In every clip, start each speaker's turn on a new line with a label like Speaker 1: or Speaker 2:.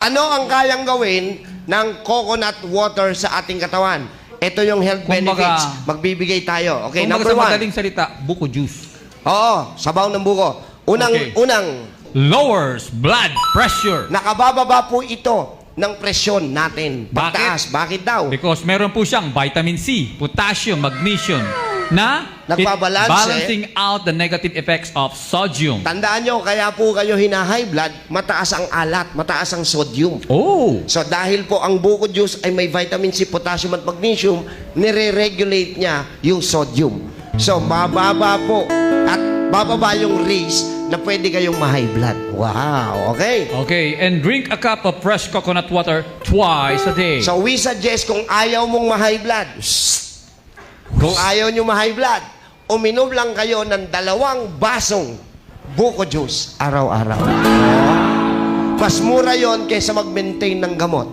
Speaker 1: Ano ang kayang gawin ng coconut water sa ating katawan? Ito yung health benefits. Magbibigay tayo. Okay, number
Speaker 2: sa
Speaker 1: one.
Speaker 2: madaling salita, buko juice.
Speaker 1: Oo, sabaw ng buko. Unang,
Speaker 2: Lowers blood pressure.
Speaker 1: nakabababa po ito ng presyon natin. Pagtaas. Bakit daw?
Speaker 2: Because meron po siyang vitamin C, potassium, magnesium na
Speaker 1: Nagbabalanse.
Speaker 2: balancing out the negative effects of sodium.
Speaker 1: Tandaan nyo, kaya po kayo hina-high blood, mataas ang alat, mataas ang sodium.
Speaker 2: Oh!
Speaker 1: So dahil po ang buko juice ay may vitamin C, potassium at magnesium, nire-regulate niya yung sodium. So mababa po at bababa yung risk na pwede kayong ma-high blood. Wow, okay?
Speaker 2: Okay, and drink a cup of fresh coconut water twice a day.
Speaker 1: So we suggest kung ayaw mong ma-high blood, kung ayaw nyo ma-high blood, uminom lang kayo ng 2 basong buko juice araw-araw. Mas mura yon kaysa mag-maintain ng gamot.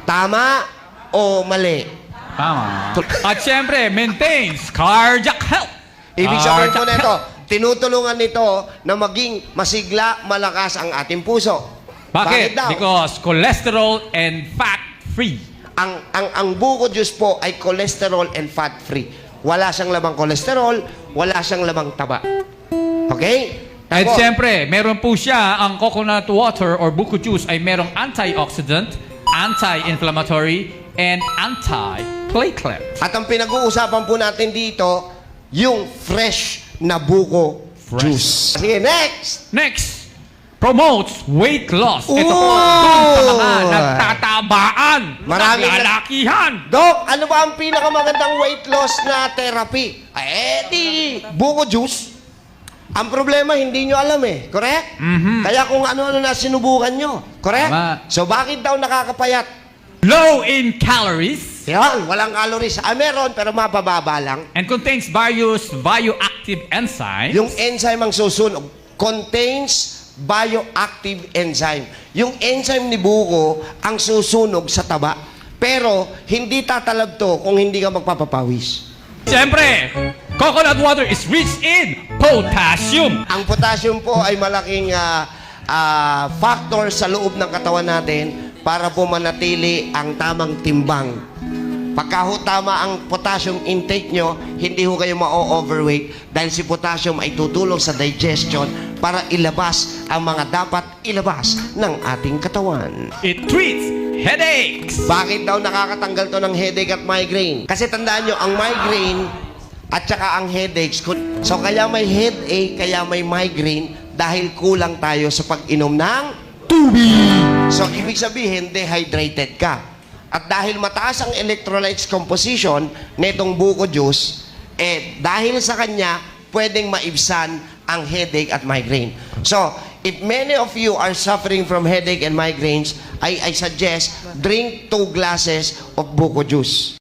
Speaker 1: Tama o mali?
Speaker 2: Tama. At syempre, maintains cardiac health.
Speaker 1: Ibig sabihin po
Speaker 2: Cardiac
Speaker 1: nito,
Speaker 2: health.
Speaker 1: tinutulungan nito na maging masigla, malakas ang ating puso.
Speaker 2: Bakit?
Speaker 1: daw?
Speaker 2: Because cholesterol and fat-free.
Speaker 1: Ang buko juice po ay cholesterol and fat-free. Wala siyang lamang cholesterol, wala siyang lamang taba. Okay?
Speaker 2: At
Speaker 1: Ako,
Speaker 2: siyempre, meron po siya, ang coconut water or buko juice ay merong antioxidant, anti-inflammatory, and anti-platelet.
Speaker 1: At ang pinag-uusapan po natin dito, yung fresh na buko juice. Sige, next!
Speaker 2: Next, promotes weight loss. Ito po,
Speaker 1: Ooh!
Speaker 2: dun sa mga nagtatabaan,
Speaker 1: Maraming
Speaker 2: naglalakihan.
Speaker 1: Dok, ano ba ang pinakamagandang weight loss na therapy? Di buko juice. Ang problema, hindi nyo alam eh. Correct? Kaya kung ano-ano na sinubukan nyo. Correct?
Speaker 2: Tama.
Speaker 1: So, bakit daw nakakapayat?
Speaker 2: Low in calories
Speaker 1: Yan, walang calories. Meron, pero mapababa lang.
Speaker 2: and contains various bioactive enzymes.
Speaker 1: Yung enzyme ang susunog. Contains bioactive enzyme. Yung enzyme ni buko ang susunog sa taba. Pero, hindi tatalab to kung hindi ka magpapapawis.
Speaker 2: Siyempre, coconut water is rich in potassium.
Speaker 1: Ang potassium po ay malaking factor sa loob ng katawan natin para po manatili ang tamang timbang. Pagka ho tama ang potassium intake nyo, hindi ho kayo ma-overweight dahil si potassium ay tutulong sa digestion para ilabas ang mga dapat ilabas ng ating katawan.
Speaker 2: It treats headaches.
Speaker 1: Bakit daw nakakatanggal to ng headache at migraine? Kasi tandaan nyo, ang migraine at saka ang headaches, so kaya may headache, kaya may migraine dahil kulang tayo sa pag-inom ng tubig. So, ibig sabihin, dehydrated ka. At dahil mataas ang electrolytes composition netong buko juice, dahil sa kanya, pwedeng maibsan ang headache at migraine. So, if many of you are suffering from headache and migraines, I suggest drink 2 glasses of buko juice.